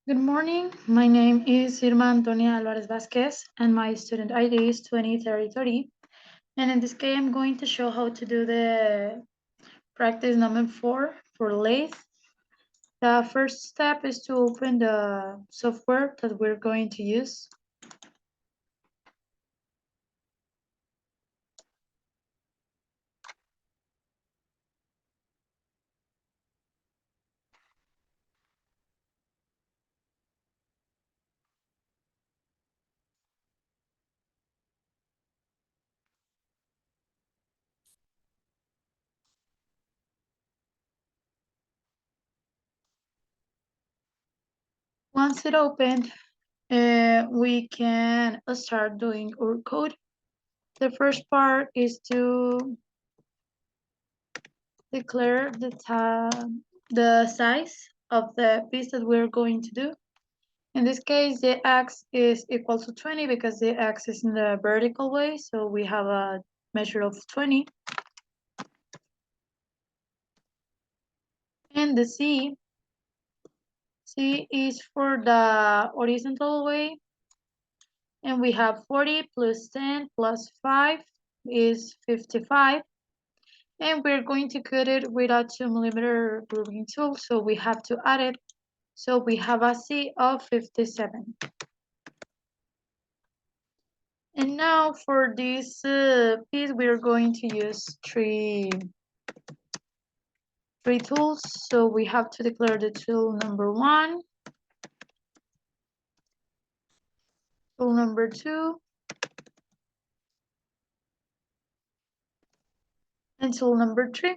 Good morning. My name is Irma Antonia Alvarez Vasquez, and my student ID is 203030. And in this case, I'm going to show how to do the practice number 4 for lathe. The first step is to open the software that we're going to use. Once it opened, we can start doing our code. The first part is to declare the size of the piece that we're going to do. In this case, the x is equal to 20 because the x is in the vertical way, so we have a measure of 20. And the c is for the horizontal way, and we have 40 plus 10 plus 5 is 55. And we're going to cut it with a 2mm grooving tool, so we have to add it. So we have a c of 57. And now for this piece, we're going to use three tools. So we have to declare the tool number 1, tool number 2, and tool number 3.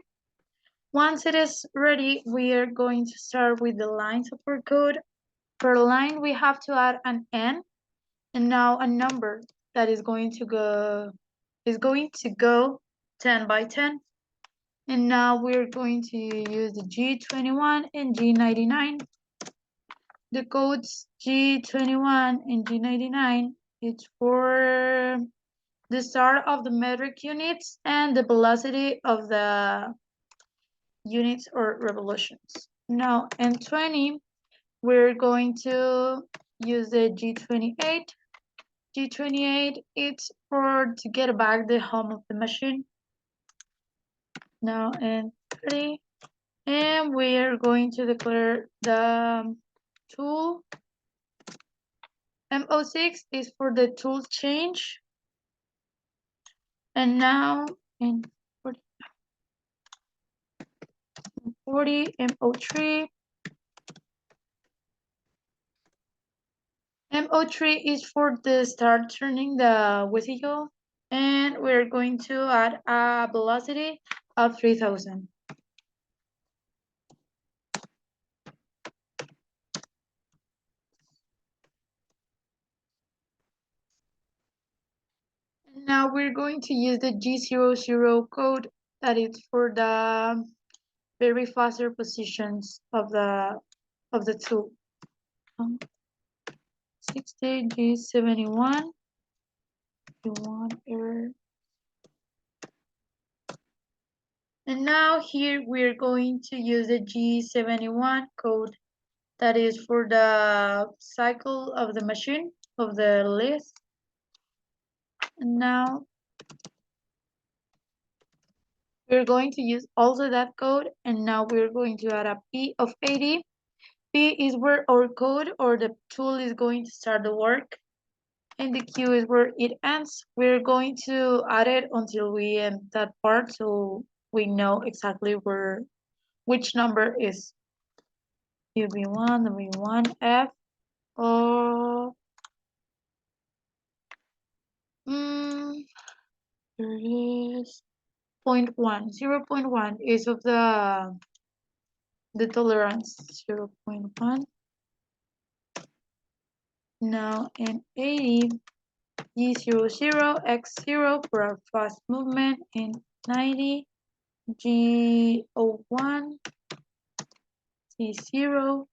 Once it is ready, we are going to start with the lines of our code. Per line, we have to add an n, and now a number that is going to go 10 by 10. And now we're going to use the G21 and G99. The codes G21 and G99 is for the start of the metric units and the velocity of the units or revolutions. Now in 20, we're going to use the G28. G28, it's for to get back the home of the machine. Now in 30, and we are going to declare the tool. MO6 is for the tool change. And now in 40 MO3. MO3 is for the start turning the wheel, and we're going to add a velocity of 3000. Now we're going to use the G00 code that is for the very faster positions of the tool. 60 G71 G1 error. And now here we're going to use the G71 code that is for the cycle of the machine of the list. And now we're going to use also that code, and now we're going to add a P of 80. P is where our code or the tool is going to start the work, and the Q is where it ends. We're going to add it until we end that part, so we know exactly which number is UB1, W1, F, or there is 0.1. 0.1 is of the tolerance. 0.1. Now in 80, G00, X0 for our fast movement, in 90, G01, C0.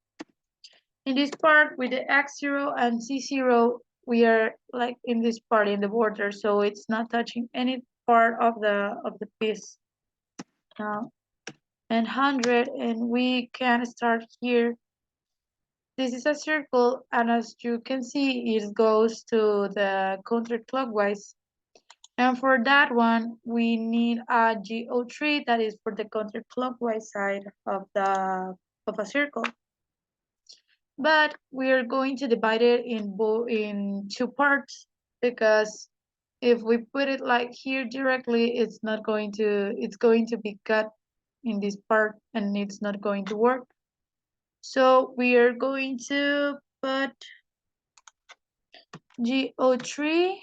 In this part with the X0 and C0, we are like in this part in the border, so it's not touching any part of the piece. Now and 100, and we can start here this is a circle, and as you can see, it goes to the counterclockwise. And for that one, we need a GO3 that is for the counterclockwise side of a circle. But we are going to divide it in two parts, because if we put it like here directly, it's going to be cut in this part and it's not going to work. So we are going to put GO3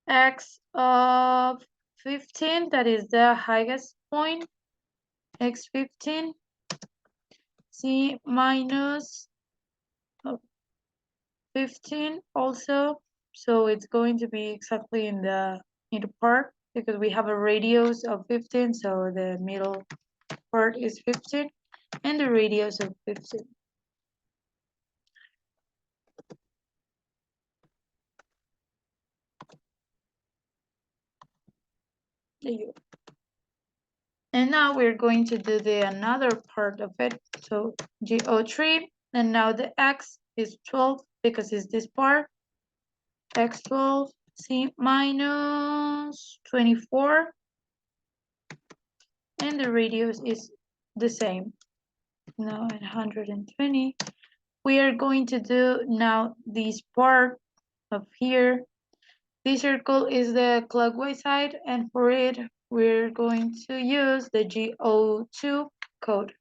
x of 15, that is the highest point, x 15, c minus 15 also. So it's going to be exactly in the part, because we have a radius of 15, so the middle part is 15 and the radius of 15. There you go. And now we're going to do the another part of it. So GO3, and now the x is 12 because it's this part. X12, C minus 24, and the radius is the same. Now at 120. We are going to do now this part of here. This circle is the clockwise side, and for it, we're going to use the GO2 code.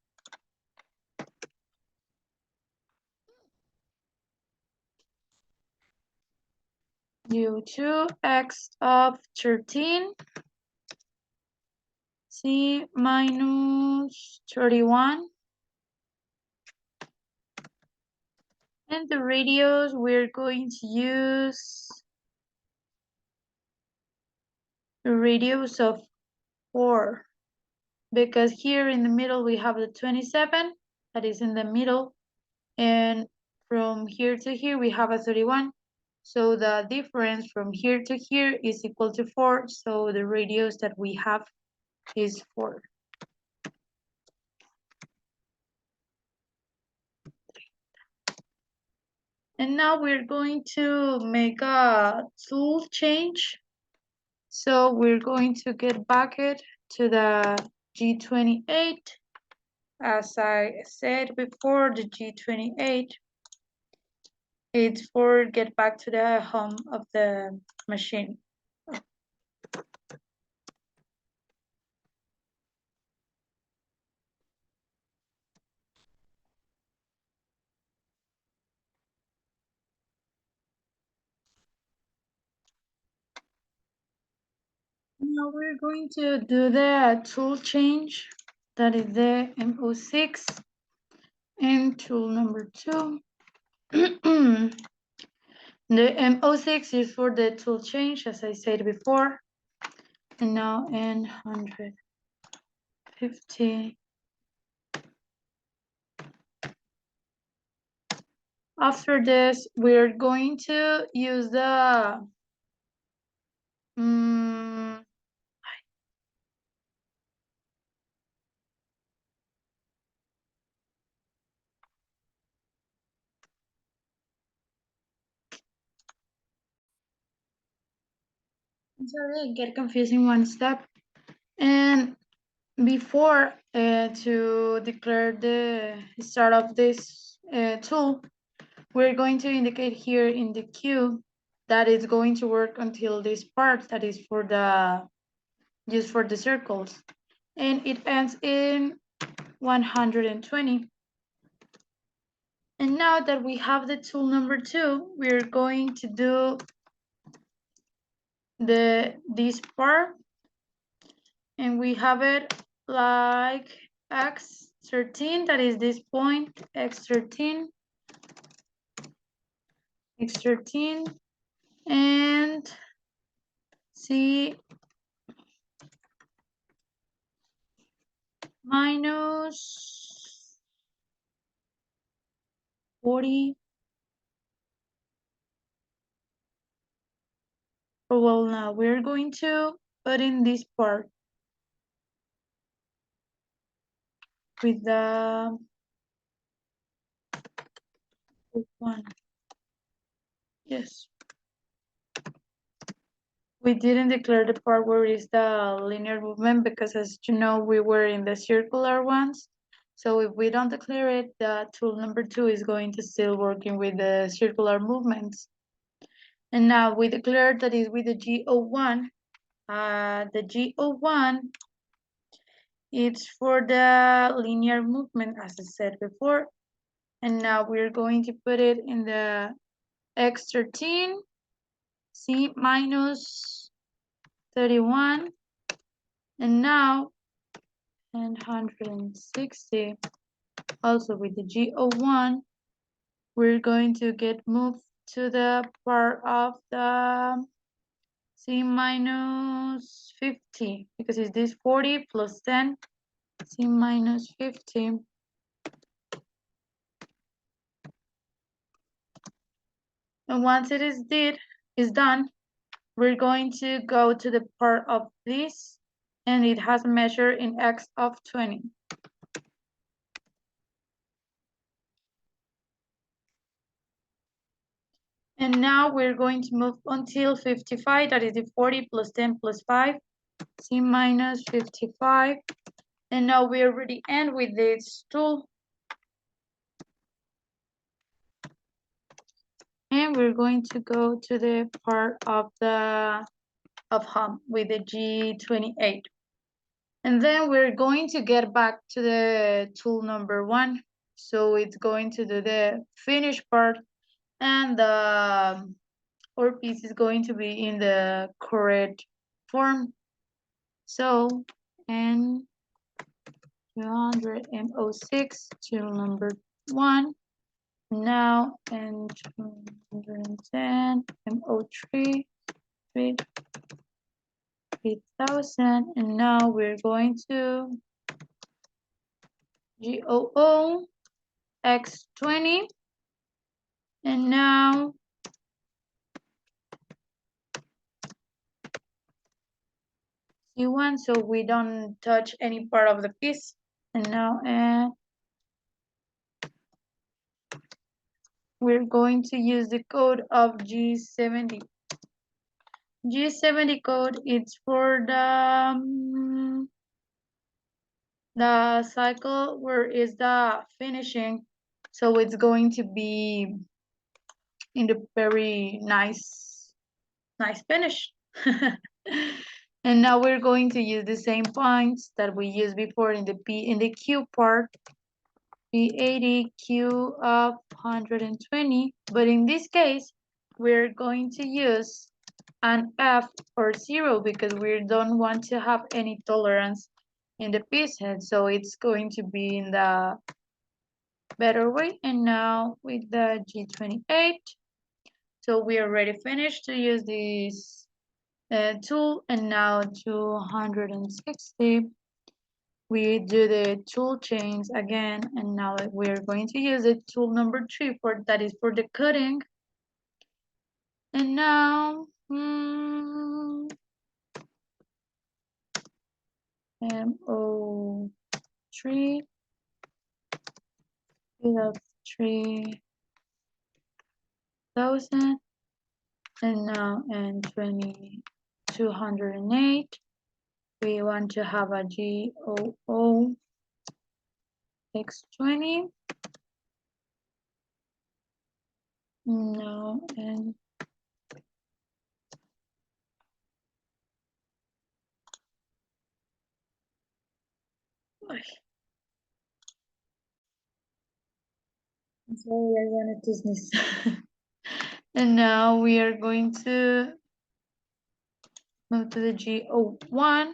GO2 x of 13, C minus 31, and the radius we're going to use a radius of 4, because here in the middle we have the 27 that is in the middle, and from here to here we have a 31. So the difference from here to here is equal to 4, so the radius that we have is 4. And now we're going to make a tool change. So we're going to get back it to the G28. As I said before, the G28, it's for get back to the home of the machine. Now we're going to do the tool change, that is the MO6, and tool number 2. The MO6 is for the tool change, as I said before. And now in 150. After this, we're going to use the sorry, I get confusing one step. And before to declare the start of this tool, we're going to indicate here in the queue that it's going to work until this part that is for the just for the circles, and it ends in 120. And now that we have the tool number 2, we're going to do this part, and we have it like x13, that is this point, x13, and c minus 40. Well, now we're going to put in this part with the 1. Yes. We didn't declare the part where is the linear movement because, as you know, we were in the circular ones. So if we don't declare it, the tool number 2 is going to still working with the circular movements. And now we declared that is with the GO1. The GO1, it's for the linear movement, as I said before. And now we're going to put it in the X13, C minus 31, and now 160, also with the GO1, we're going to get moved to the part of the C minus 50, because it's this 40 plus 10, C minus 50. And once it is done, we're going to go to the part of this, and it has a measure in X of 20. And now we're going to move until 55, that is the 40 plus 10 plus 5, C minus 55. And now we already end with this tool. And we're going to go to the part of home with the G28. And then we're going to get back to the tool number 1. So it's going to do the finish part, and the our piece is going to be in the correct form. So, and 200 MO6 tool number 1. Now, and 210 MO3, 3000, and now we're going to GOO X20, and now C1, so we don't touch any part of the piece. And now we're going to use the code of G70. G70 code, it's for the cycle where is the finishing. So it's going to be in the very nice finish. And now we're going to use the same points that we used before in the Q part, P80, Q of 120, but in this case, we're going to use an F or 0 because we don't want to have any tolerance in the piece head, so it's going to be in the better way. And now with the G28, so we already finished to use this tool, and now 260, we do the tool chains again, and now we're going to use the tool number 3 for that is for the cutting. And now MO3 without 3000, and now in 208, we want to have a GOO X20. No, and I'm sorry, I wanted to sneeze. And now we are going to move to the GO1,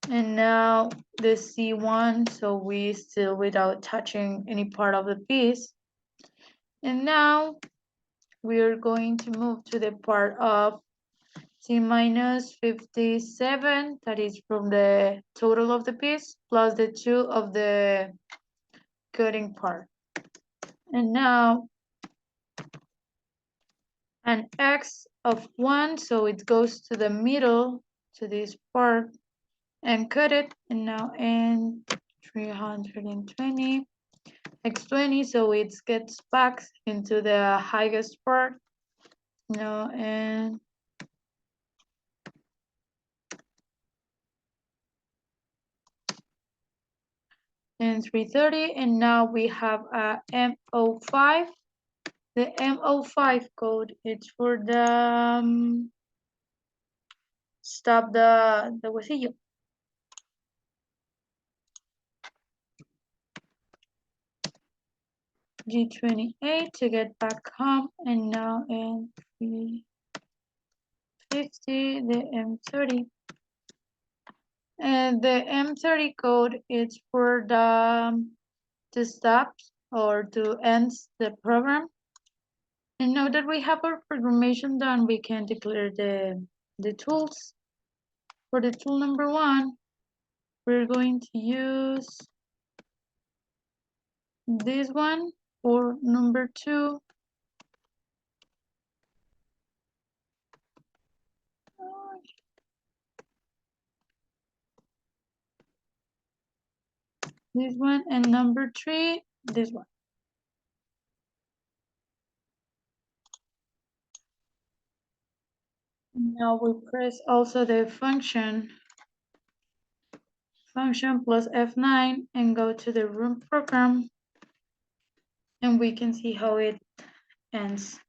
and now the C1, so we still without touching any part of the piece. And now we are going to move to the part of C minus 57, that is from the total of the piece, plus the 2 of the cutting part. And now an X of 1, so it goes to the middle, to this part, and cut it. And now in 320, x20, so it gets back into the highest part, and 330, and now we have a M05. The M05 code is for the stop the huesillo. G28 to get back home, and now in 350, the M30. And the M30 code is for the to stop or to end the program. And now that we have our programmation done, we can declare the tools. For the tool number 1, we're going to use this one. For number 2, this one, and number 3, this one. Now we press also the function plus F9 and go to the room program, and we can see how it ends.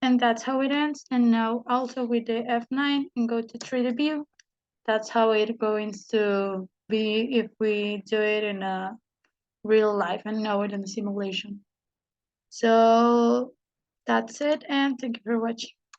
And that's how it ends. And now also with the F9 and go to 3D view. That's how it's going to be if we do it in a real life and know it in the simulation. So that's it, and thank you for watching.